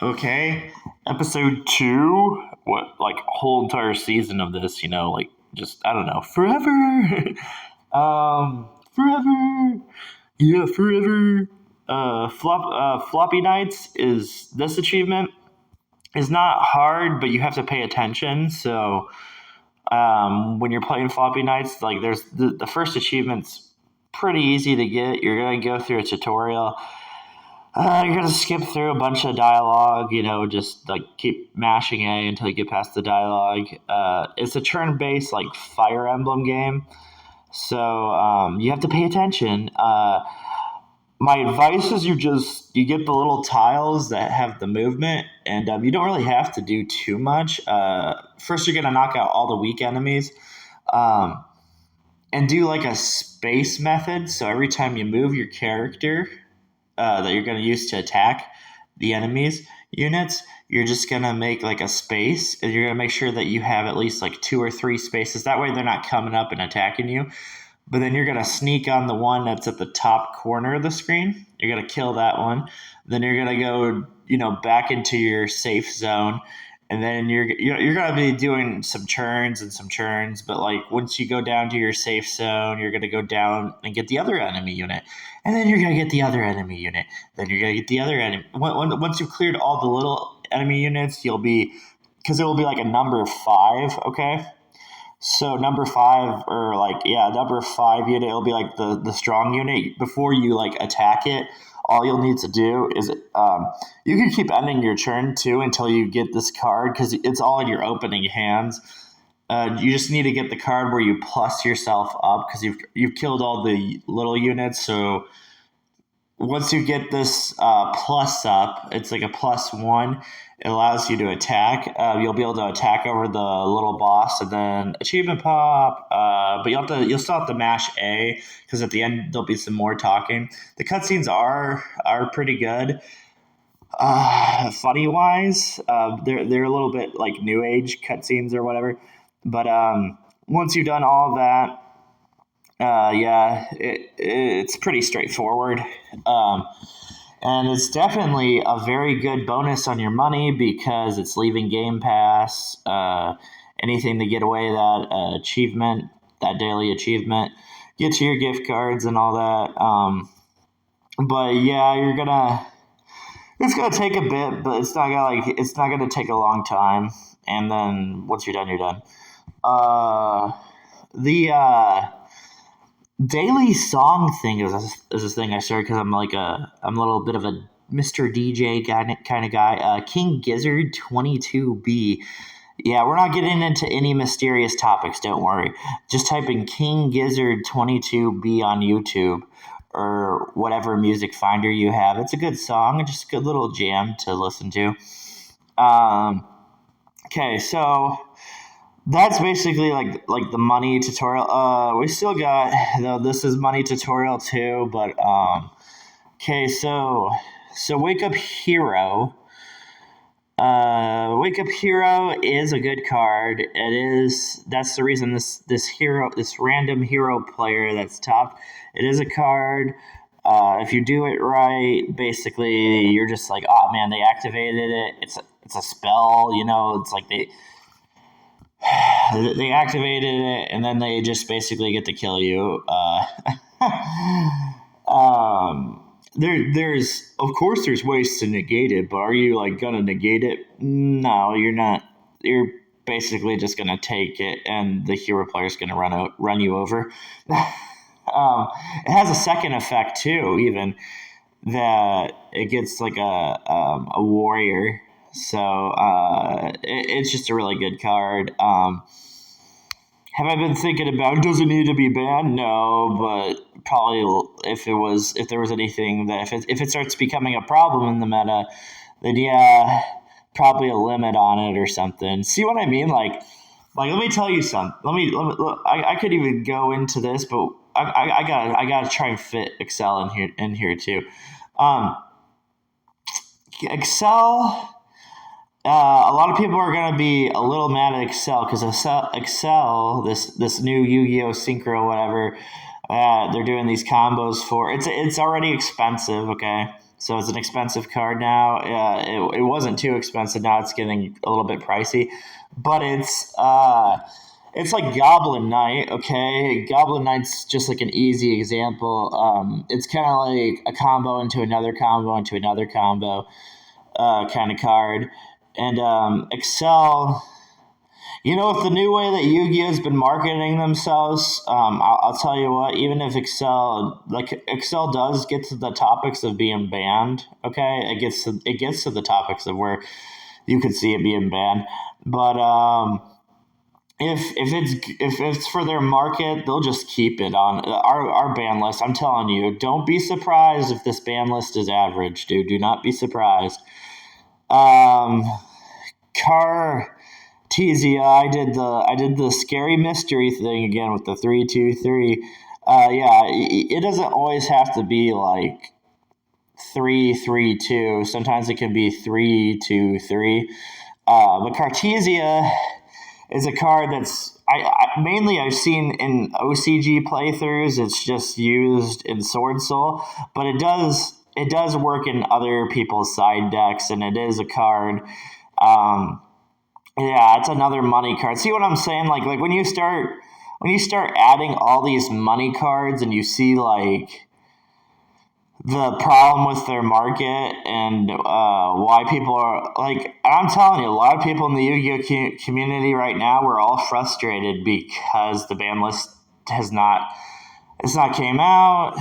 Okay, episode 2. What, like, whole entire season of this? Like, just I don't know, forever. Forever. Yeah, forever. Floppy nights is this achievement is not hard, but you have to pay attention. So, when you're playing floppy nights, like there's the first achievement's pretty easy to get. You're gonna go through a tutorial. You're gonna skip through a bunch of dialogue, just like keep mashing A until you get past the dialogue. It's a turn-based like Fire Emblem game, so you have to pay attention. My advice is you get the little tiles that have the movement, and you don't really have to do too much. First, you're gonna knock out all the weak enemies, um, and do like a space method. So every time you move your character, that you're going to use to attack the enemies units, you're just going to make like a space, and you're going to make sure that you have at least like 2 or 3 spaces. That way they're not coming up and attacking you. But then you're going to sneak on the one that's at the top corner of the screen. You're going to kill that one. Then you're going to go, back into your safe zone. And then you're going to be doing some churns and some churns, but like once you go down to your safe zone, you're going to go down and get the other enemy unit, and then you're going to get the other enemy unit. Then you're going to get the other enemy. Once you've cleared all the little enemy units, you'll be, because it will be like a number 5. Okay, so number 5, or like, yeah, number 5 unit, it'll be like the strong unit. Before you like attack it, all you'll need to do is you can keep ending your turn too until you get this card, because it's all in your opening hands. You just need to get the card where you plus yourself up, because you've killed all the little units. So once you get this plus up, it's like a +1. It allows you to attack. You'll be able to attack over the little boss, and then achievement pop. But you'll still have to mash A, because at the end there'll be some more talking. The cutscenes are pretty good. Funny wise, they're a little bit like new age cutscenes or whatever. But once you've done all of that, yeah, it's pretty straightforward. Um, and it's definitely a very good bonus on your money, because it's leaving Game Pass. Anything to get away that achievement, that daily achievement, get to your gift cards and all that. But yeah, it's gonna take a bit, but it's not gonna take a long time. And then once you're done, you're done. The daily song thing is this thing I started because I'm a little bit of a Mr. DJ kind of guy. King Gizzard 22B. Yeah, we're not getting into any mysterious topics. Don't worry. Just type in King Gizzard 22B on YouTube or whatever music finder you have. It's a good song, just a good little jam to listen to. Okay, so that's basically like the money tutorial. We still got, though, this is money tutorial too, but okay, so Wake Up Hero. Wake Up Hero is a good card. That's the reason this random hero player that's top. It is a card. If you do it right, basically you're just like, oh man, they activated it. It's a spell. It's like they activated it, and then they just basically get to kill you. There's of course there's ways to negate it, but are you like gonna negate it? No, you're not. You're basically just gonna take it, and the hero player's gonna run you over. It has a second effect too, even that it gets like a warrior. So it's just a really good card. Have I been thinking about, does it need to be banned? No, but probably if there was anything that if it starts becoming a problem in the meta, then yeah, probably a limit on it or something. See what I mean? Like let me tell you something. I could even go into this, but I gotta try and fit Excel in here too. Excel. A lot of people are going to be a little mad at Excel, because Excel, this new Yu-Gi-Oh! Synchro, whatever, they're doing these combos for. It's already expensive, okay? So it's an expensive card now. It wasn't too expensive. Now it's getting a little bit pricey, but it's like Goblin Knight. Okay, Goblin Knight's just like an easy example. It's kind of like a combo into another combo into another combo kind of card, and Excel. With the new way that Yu-Gi-Oh has been marketing themselves, I'll tell you what. Even if Excel does get to the topics of being banned, okay, it gets to the topics of where you could see it being banned. But if it's for their market, they'll just keep it on our ban list. I'm telling you, don't be surprised if this ban list is average, dude. Do not be surprised. Car. Tizia, I did the scary mystery thing again with the 3-2-3. Yeah, it doesn't always have to be like 3-3-2. Sometimes it can be 3-2-3. But Cartesia is a card that's mainly I've seen in OCG playthroughs. It's just used in Sword Soul, but it does work in other people's side decks, and it is a card. Yeah, it's another money card. See what I'm saying? Like when you start adding all these money cards and you see like the problem with their market and why people are like, I'm telling you, a lot of people in the Yu-Gi-Oh community right now, we're all frustrated because the ban list it's not came out.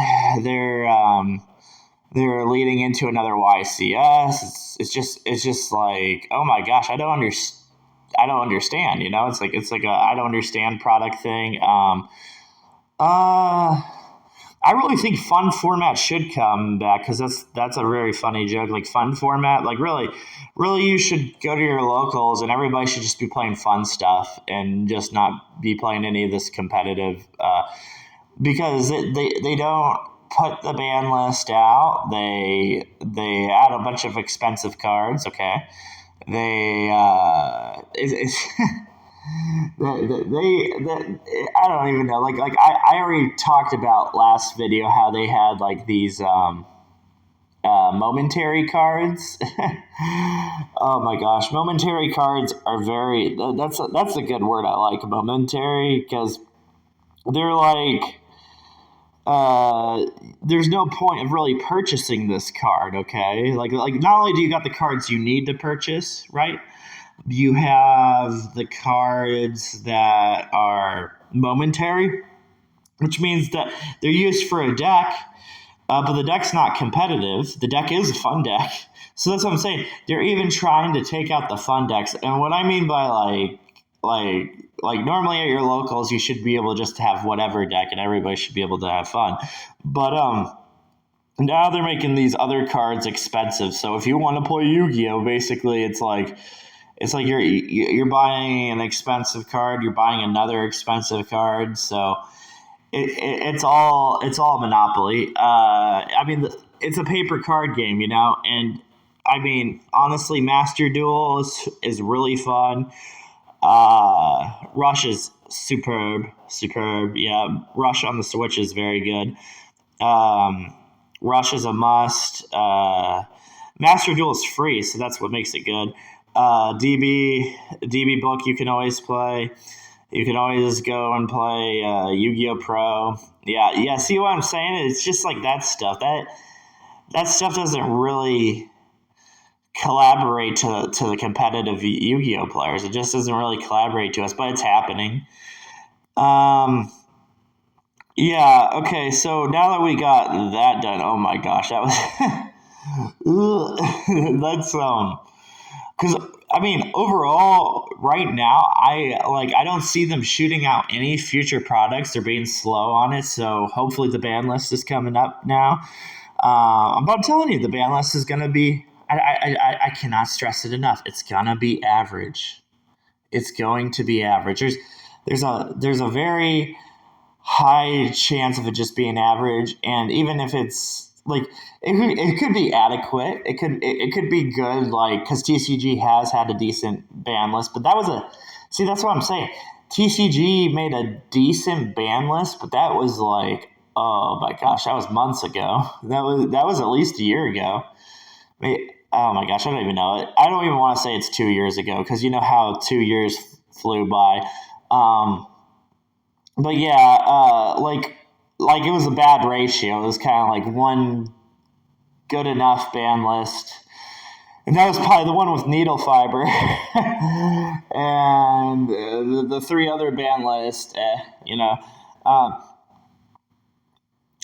They're leading into another YCS. It's just like, oh my gosh, I don't understand. It's like a I don't understand product thing. I really think fun format should come back because that's a very funny joke. Like fun format, like really, you should go to your locals and everybody should just be playing fun stuff and just not be playing any of this competitive. Because they don't put the ban list out. They add a bunch of expensive cards. Okay. They I don't even know. Like I already talked about last video how they had like these momentary cards. Oh my gosh, momentary cards are that's a good word. I like momentary because they're like there's no point of really purchasing this card, okay? Like not only do you got the cards you need to purchase, right? You have the cards that are momentary, which means that they're used for a deck, but the deck's not competitive. The deck is a fun deck. So that's what I'm saying. They're even trying to take out the fun decks. And what I mean by like normally at your locals, you should be able just to have whatever deck and everybody should be able to have fun. But now they're making these other cards expensive. So if you want to play Yu-Gi-Oh, basically it's like you're buying an expensive card, you're buying another expensive card. So it's all Monopoly. I mean, it's a paper card game, and I mean, honestly, Master Duel is really fun. Rush is superb. Yeah, Rush on the Switch is very good. Rush is a must. Master Duel is free, so that's what makes it good. DB book you can always play. You can always go and play Yu-Gi-Oh! Pro. Yeah. See what I'm saying? It's just like that stuff. That stuff doesn't really collaborate to the competitive Yu-Gi-Oh! Players. It just doesn't really collaborate to us, but it's happening. Yeah. Okay. So now that we got that done, oh my gosh, that was that's because I mean, overall, right now, I don't see them shooting out any future products. They're being slow on it, so hopefully the ban list is coming up now. But I'm telling you, the ban list is going to be. I cannot stress it enough. It's gonna be average. It's going to be average. There's a very high chance of it just being average, and even if it's like it could be adequate. It could be good, like because TCG has had a decent ban list, but that's what I'm saying. TCG made a decent ban list, but that was like Oh my gosh, that was months ago. That was at least a year ago. Oh my gosh, I don't even know. I don't even want to say it's 2 years ago because you know how 2 years flew by. Um, but yeah, like it was a bad ratio. It was kind of like one good enough band list, and that was probably the one with needle fiber, and the three other band lists, you know. Um,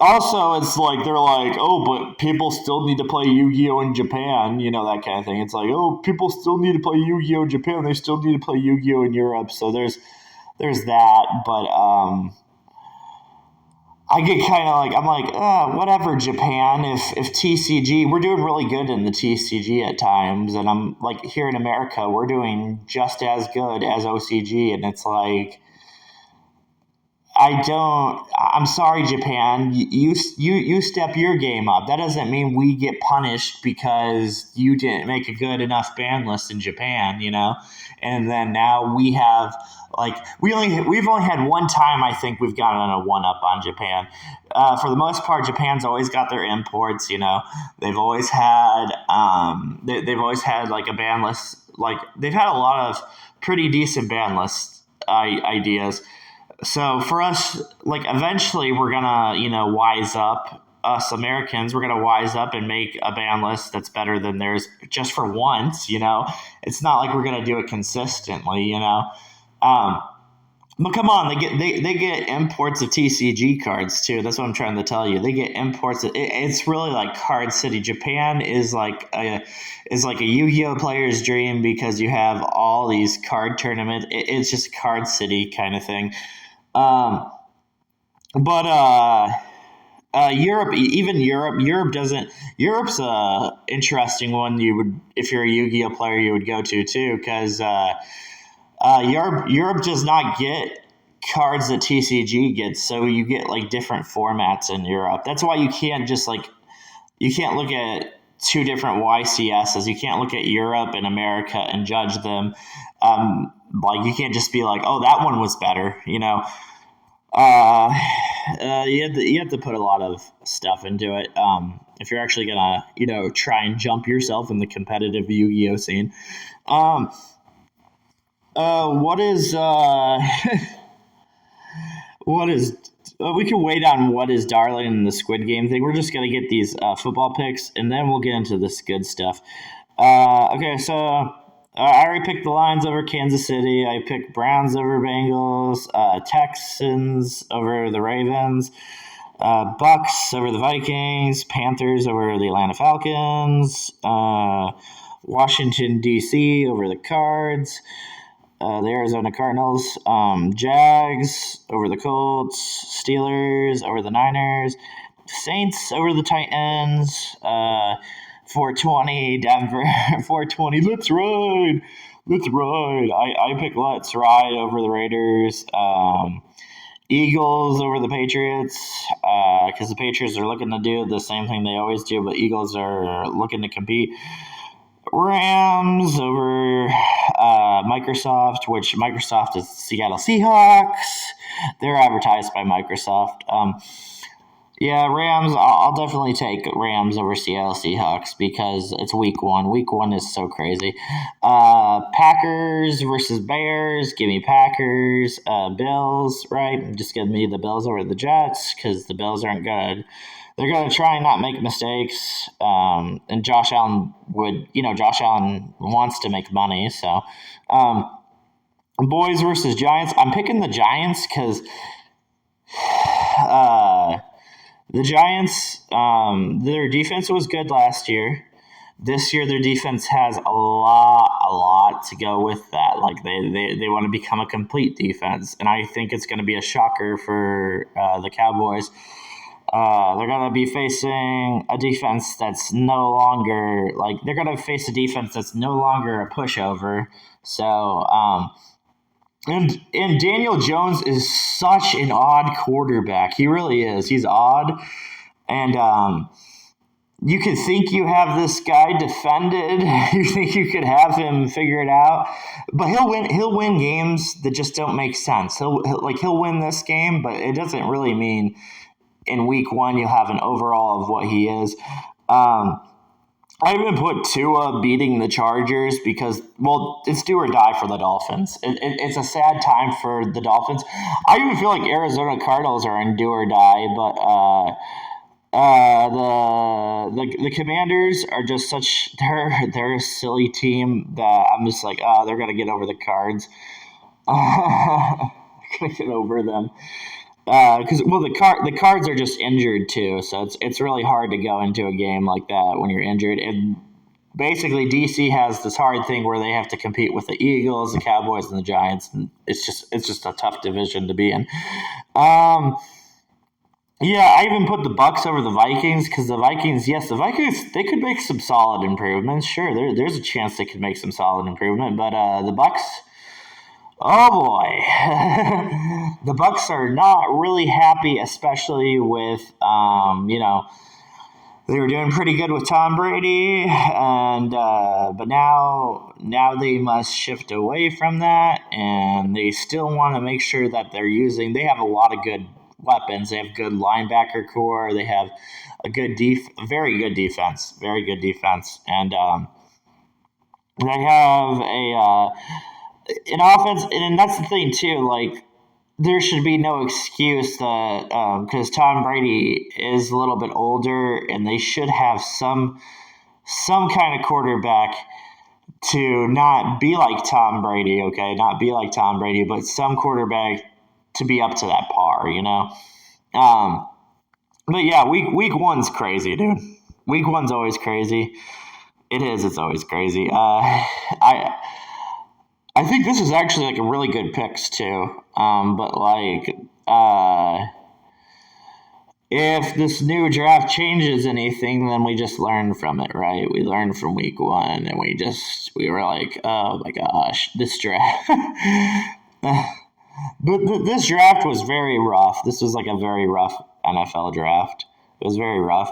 Also, it's like they're like, oh, but people still need to play Yu-Gi-Oh in Japan, that kind of thing. It's like, oh, people still need to play Yu-Gi-Oh in Japan. They still need to play Yu-Gi-Oh in Europe. So there's that, but I get kind of like I'm like, whatever, Japan. If TCG, we're doing really good in the TCG at times, and I'm like here in America, we're doing just as good as OCG, and it's like I don't. I'm sorry, Japan. You step your game up. That doesn't mean we get punished because you didn't make a good enough ban list in Japan. And then now we have we've only had one time I think we've gotten a one up on Japan. For the most part, Japan's always got their imports. They've always had they've always had like a ban list. Like they've had a lot of pretty decent ban list ideas. So for us, like eventually we're gonna, wise up. Us Americans, we're gonna wise up and make a ban list that's better than theirs just for once. It's not like we're gonna do it consistently. But come on, they get imports of TCG cards too. That's what I'm trying to tell you. They get imports. It's really like Card City. Japan is like a Yu-Gi-Oh player's dream because you have all these card tournaments. It's just Card City kind of thing. Um, but Europe doesn't. Europe's a interesting one. You would, if you're a Yu-Gi-Oh player, you would go to too, because Europe does not get cards that TCG gets, so you get like different formats in Europe. That's why you can't just you can't look at two different YCSs. You can't look at Europe and America and judge them. You can't just be like, oh, that one was better. You have to put a lot of stuff into it if you're actually gonna try and jump yourself in the competitive Yu-Gi-Oh scene. What is what is we can wait on what is Darling in the Squid Game thing. We're just gonna get these football picks, and then we'll get into this good stuff. Okay, so I already picked the Lions over Kansas City. I picked Browns over Bengals, Texans over the Ravens, Bucks over the Vikings, Panthers over the Atlanta Falcons, Washington, D.C. over the Cards, the Arizona Cardinals, Jags over the Colts, Steelers over the Niners, Saints over the Titans, 420 Denver, 420. Let's ride. I pick Let's Ride over the Raiders. Eagles over the Patriots because the Patriots are looking to do the same thing they always do, but Eagles are looking to compete. Rams over Microsoft, which Microsoft is Seattle Seahawks. They're advertised by Microsoft. Yeah, Rams. I'll definitely take Rams over Seattle Seahawks because it's week one. Week one is so crazy. Packers versus Bears. Give me Packers. Bills, right? Just give me the Bills over the Jets because the Bills aren't good. They're going to try and not make mistakes. And Josh Allen Josh Allen wants to make money. So, Boys versus Giants. I'm picking the Giants because the Giants, their defense was good last year. This year, their defense has a lot to go with that. Like they want to become a complete defense, and I think it's going to be a shocker for the Cowboys. They're going to be facing a defense that's no longer they're going to face a defense that's no longer a pushover. So, and Daniel Jones is such an odd quarterback. He really is. He's odd, and you could think you have this guy defended. You think you could have him figure it out, but he'll win. He'll win games that just don't make sense. He'll win this game, but it doesn't really mean in week one, you'll have an overall of what he is. I even put Tua beating the Chargers because, well, it's do or die for the Dolphins. It's a sad time for the Dolphins. I even feel like Arizona Cardinals are in do or die, but the Commanders are just they're a silly team that I'm just like, they're gonna get over the Cards. Gonna get over them. Because the Cards are just injured too, so it's really hard to go into a game like that when you're injured. And basically, DC has this hard thing where they have to compete with the Eagles, the Cowboys, and the Giants, and it's just a tough division to be in. Yeah, I even put the Bucks over the Vikings because the Vikings, they could make some solid improvements. Sure, there's a chance they could make some solid improvement, but the Bucks. Oh boy, the Bucks are not really happy, especially with they were doing pretty good with Tom Brady, and but now they must shift away from that, and they still want to make sure that they have a lot of good weapons. They have good linebacker core. They have a very good defense, and they have an offense, and that's the thing too. Like, there should be no excuse that because Tom Brady is a little bit older, and they should have some kind of quarterback to not be like Tom Brady. Okay, not be like Tom Brady, but some quarterback to be up to that par. But yeah, week one's crazy, dude. Week one's always crazy. It is. It's always crazy. I think this is actually like a really good picks too. But like, if this new draft changes anything, then we just learn from it, right? We learned from week one, and we were like, oh my gosh, this draft. But this draft was very rough. This was like a very rough NFL draft. It was very rough.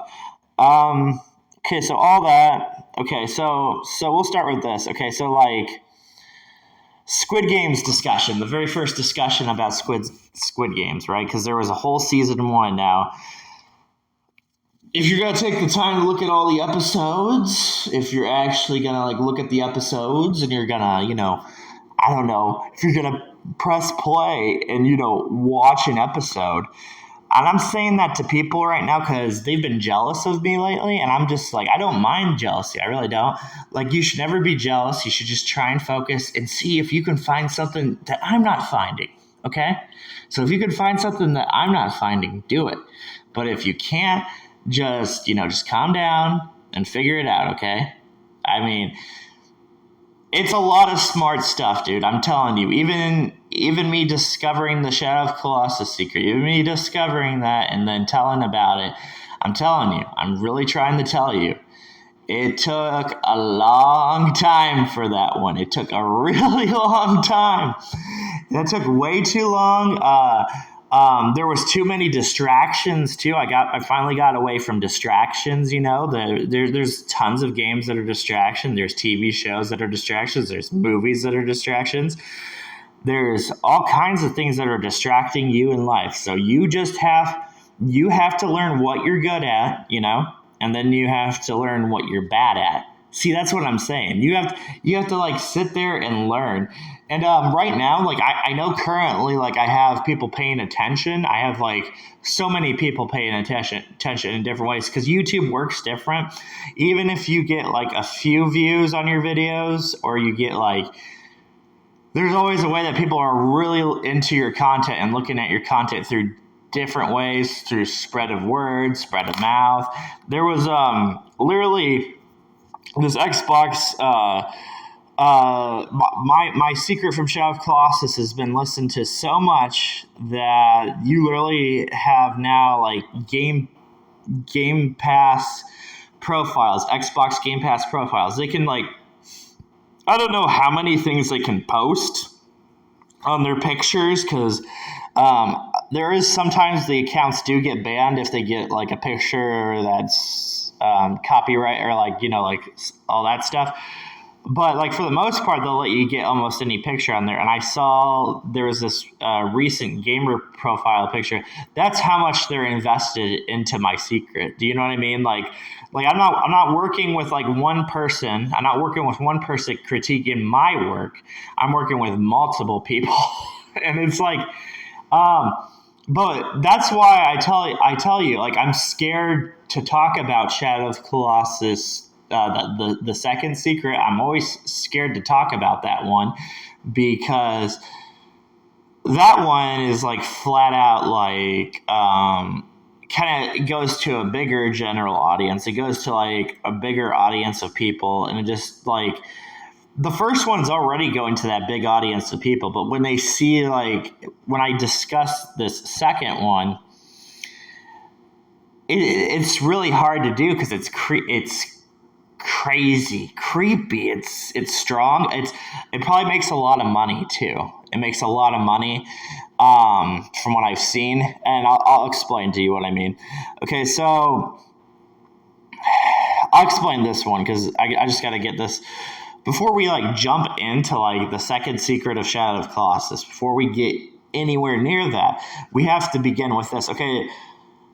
Okay, so all that. Okay, so we'll start with this. Okay, so like. Squid Games discussion, the very first discussion about Squid Games, right? Because there was a whole season one now. If you're going to take the time to look at all the episodes, if you're actually going to like look at the episodes and you're going to, I don't know, if you're going to press play and, watch an episode. And I'm saying that to people right now because they've been jealous of me lately. And I'm just like, I don't mind jealousy. I really don't. Like, you should never be jealous. You should just try and focus and see if you can find something that I'm not finding. Okay? So if you can find something that I'm not finding, do it. But if you can't, just calm down and figure it out. Okay? I mean, it's a lot of smart stuff, dude. I'm telling you. Even me discovering the Shadow of Colossus secret, even me discovering that and then telling about it, I'm telling you, I'm really trying to tell you, it took a long time for that one. It took a really long time. That took way too long. There was too many distractions too. I finally got away from distractions. There's tons of games that are distraction. There's TV shows that are distractions. There's movies that are distractions. There's all kinds of things that are distracting you in life. So you have to learn what you're good at, and then you have to learn what you're bad at. See, that's what I'm saying. You have to like sit there and learn. And right now, like I know currently, like I have people paying attention. I have like so many people paying attention in different ways because YouTube works different. Even if you get like a few views on your videos, or you get like, there's always a way that people are really into your content and looking at your content through different ways, through spread of words, spread of mouth. There was literally this Xbox. My secret from Shadow of Colossus has been listened to so much that you literally have now like Game Pass profiles, Xbox Game Pass profiles. They can like, I don't know how many things they can post on their pictures because there is sometimes the accounts do get banned if they get like a picture that's copyright or like all that stuff. But like for the most part, they'll let you get almost any picture on there. And I saw there was this recent gamer profile picture. That's how much they're invested into my secret. Do you know what I mean? Like I'm not working with like one person. I'm not working with one person critiquing my work. I'm working with multiple people, and it's like, um, but that's why I tell you, like I'm scared to talk about Shadow of Colossus, the second secret. I'm always scared to talk about that one because that one is like flat out like kind of goes to a bigger general audience. It goes to like a bigger audience of people, and it just like the first one's already going to that big audience of people, but when they see like when I discuss this second one, it's really hard to do because it's crazy, creepy. It's strong. It probably makes a lot of money too. It makes a lot of money from what I've seen, and I'll explain to you what I mean. Okay, so I'll explain this one because I just got to get this before we like jump into like the second secret of Shadow of Colossus. Before we get anywhere near that, we have to begin with this. Okay,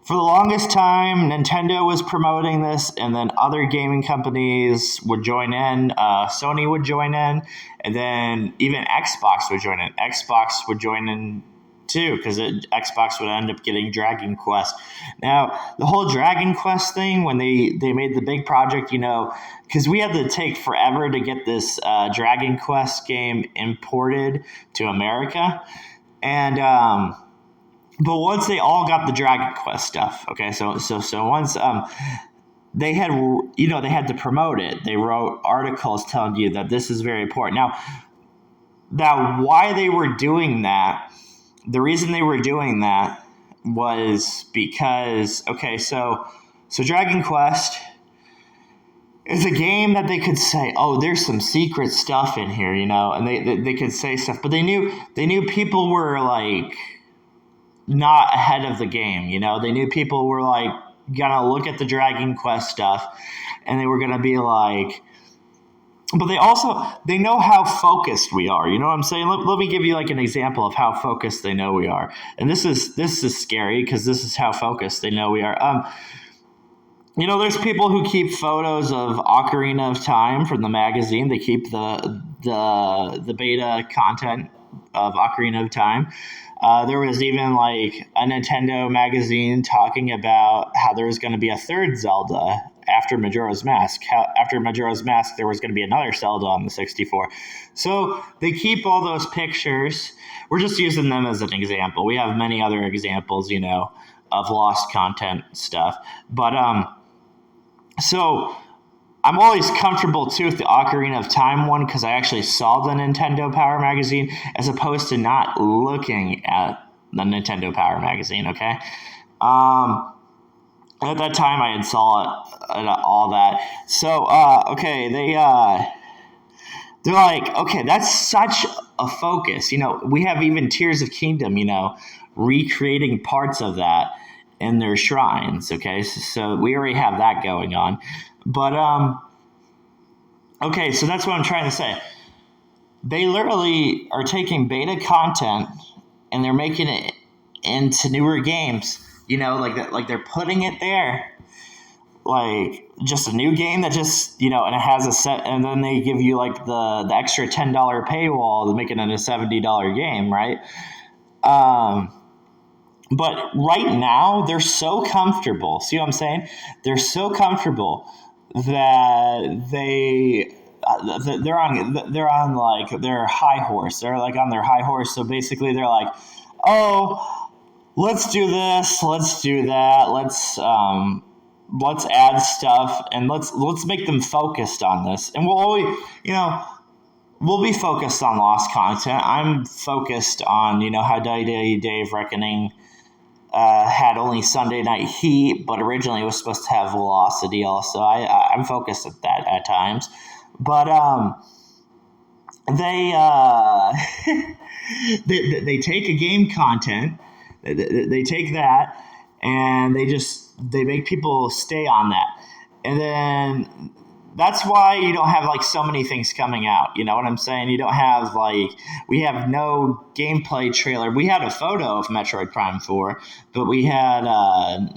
for the longest time, Nintendo was promoting this, and then other gaming companies would join in. Sony would join in, and then even Xbox would join in. Xbox would join in too, because Xbox would end up getting Dragon Quest. Now, the whole Dragon Quest thing, when they made the big project, because we had to take forever to get this Dragon Quest game imported to America, and but once they all got the Dragon Quest stuff, okay, so once they had they had to promote it. They wrote articles telling you that this is very important. Now why they were doing that? The reason they were doing that was because so Dragon Quest is a game that they could say, oh, there's some secret stuff in here, and they could say stuff, but they knew people were like not ahead of the game. They knew people were like gonna look at the Dragon Quest stuff and they were gonna be like, but they know how focused we are. You know what I'm saying? Let me give you like an example of how focused they know we are. And this is scary because this is how focused they know we are. There's people who keep photos of Ocarina of Time from the magazine. They keep the beta content of Ocarina of Time. There was even like a Nintendo magazine talking about how there was going to be a third Zelda after Majora's Mask. After Majora's Mask, there was going to be another Zelda on the 64. So they keep all those pictures. We're just using them as an example. We have many other examples, of lost content stuff. But so I'm always comfortable too with the Ocarina of Time one because I actually saw the Nintendo Power magazine as opposed to not looking at the Nintendo Power magazine. Okay, at that time I had saw all that. So okay, they're like, okay, that's such a focus. We have even Tears of Kingdom, recreating parts of that in their shrines. Okay, so we already have that going on. But okay, so that's what I'm trying to say. They literally are taking beta content and they're making it into newer games. Like that, like they're putting it there, like just a new game that just and it has a set, and then they give you like the extra $10 paywall to make it into a $70 game, right? But right now they're so comfortable. See what I'm saying? They're so comfortable that they're on like their high horse. They're like on their high horse. So basically, they're like, oh, let's do this, let's do that, let's add stuff, and let's make them focused on this. And we'll always, we'll be focused on lost content. I'm focused on how Dave Reckoning had only Sunday Night Heat, but originally it was supposed to have Velocity also. I'm focused at that at times. But they they take a game content, they take that, and they make people stay on that. And then that's why you don't have like so many things coming out. You know what I'm saying? You don't have like, we have no gameplay trailer. We had a photo of Metroid Prime 4, but we had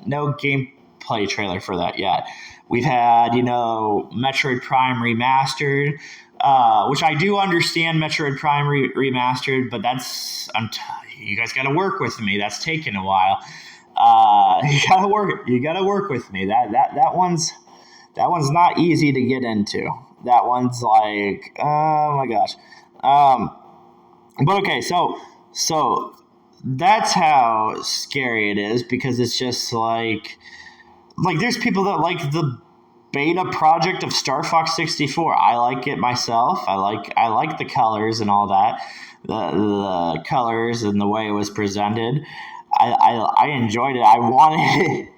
no gameplay trailer for that yet. We've had, Metroid Prime Remastered, which I do understand Metroid Prime Remastered, but you guys got to work with me. That's taken a while. You gotta work with me. That one's not easy to get into. That one's like, oh my gosh. But okay, so that's how scary it is, because it's just like there's people that like the beta project of Star Fox 64. I like it myself. I like the colors and all that. The colors and the way it was presented. I enjoyed it. I wanted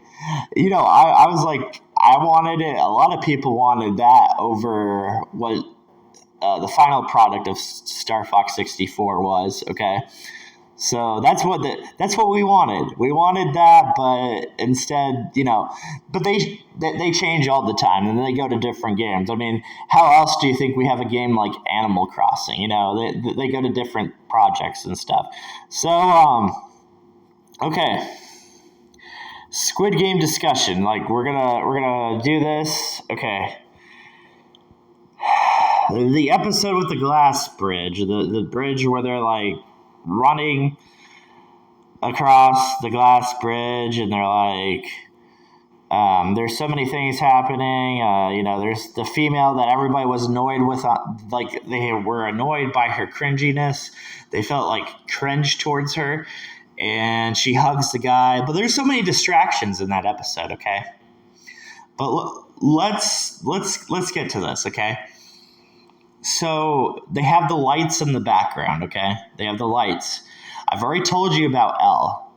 it. I was like, I wanted it. A lot of people wanted that over what the final product of Star Fox 64 was. Okay, so that's what we wanted. We wanted that, but instead, but they change all the time, and then they go to different games. I mean, how else do you think we have a game like Animal Crossing? They go to different projects and stuff. So okay. Squid Game discussion. Like we're gonna do this. Okay. The episode with the glass bridge, the bridge where they're like running across the glass bridge, and they're like, there's so many things happening. There's the female that everybody was annoyed with. Like they were annoyed by her cringiness. They felt like cringe towards her, and she hugs the guy. But there's so many distractions in that episode. Okay, but let's get to this. Okay. So they have the lights in the background, okay? They have the lights. I've already told you about L.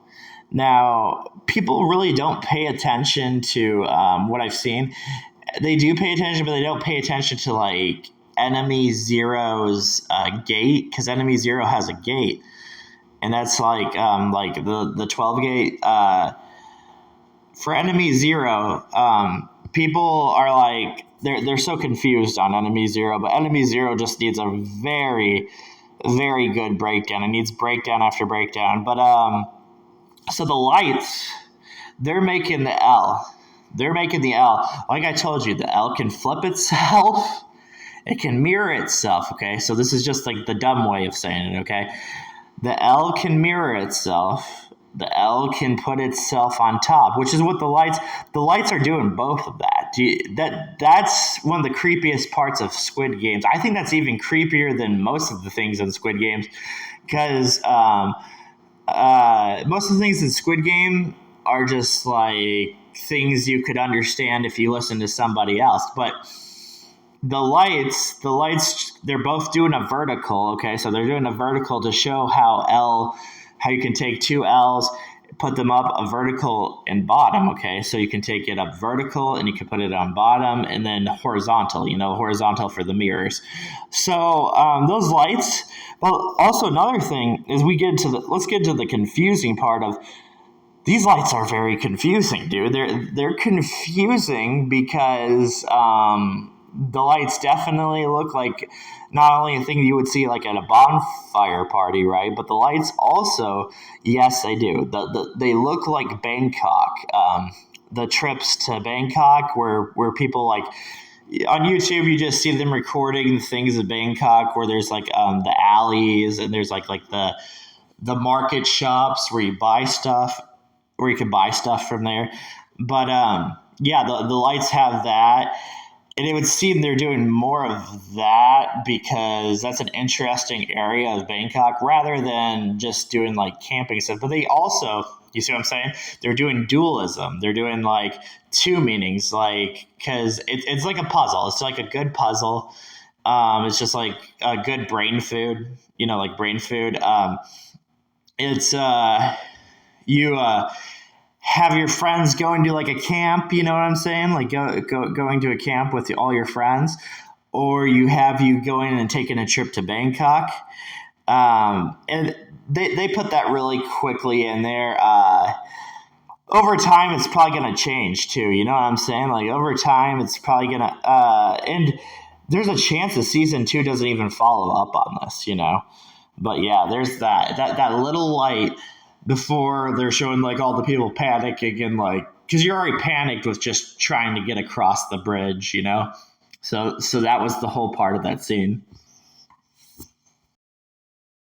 Now, people really don't pay attention to what I've seen. They do pay attention, but they don't pay attention to like Enemy Zero's gate, because Enemy Zero has a gate, and that's like the 12 gate. For Enemy Zero, people are like, they're so confused on Enemy Zero, but Enemy Zero just needs a very, very good breakdown. It needs breakdown after breakdown. But so the lights, they're making the L. They're making the L. Like I told you, the L can flip itself. It can mirror itself. Okay, so this is just like the dumb way of saying it. Okay, the L can mirror itself. The L can put itself on top, which is what the lights are doing both of that. That's one of the creepiest parts of Squid Games. I think that's even creepier than most of the things in Squid Games, because most of the things in Squid Game are just like things you could understand if you listen to somebody else. But the lights, they're both doing a vertical. Okay, so they're doing a vertical to show how you can take two L's, put them up a vertical and bottom. Okay, so you can take it up vertical and you can put it on bottom, and then horizontal, horizontal for the mirrors. So those lights. Well, also another thing is let's get into the confusing part of these lights. Are very confusing, dude. They're confusing because the lights definitely look like not only a thing you would see like at a bonfire party, right? But the lights also, yes, they do. They look like Bangkok. The trips to Bangkok where people like on YouTube, you just see them recording things in Bangkok where there's like the alleys, and there's like the market shops where you buy stuff, where you can buy stuff from there. But yeah, the lights have that. And it would seem they're doing more of that because that's an interesting area of Bangkok rather than just doing like camping stuff. But they also, you see what I'm saying? They're doing dualism. They're doing like two meanings, like, because it's like a puzzle. It's like a good puzzle. It's just like a good brain food, like brain food. It's you have your friends going to like a camp, you know what I'm saying? Like going to a camp with all your friends, or you going and taking a trip to Bangkok. And they put that really quickly in there. over time it's probably going to change too. You know what I'm saying? Like over time it's probably going to and there's a chance the season 2 doesn't even follow up on this, you know. But yeah, there's that little light before they're showing like all the people panicking and like cuz you're already panicked with just trying to get across the bridge, you know. So that was the whole part of that scene.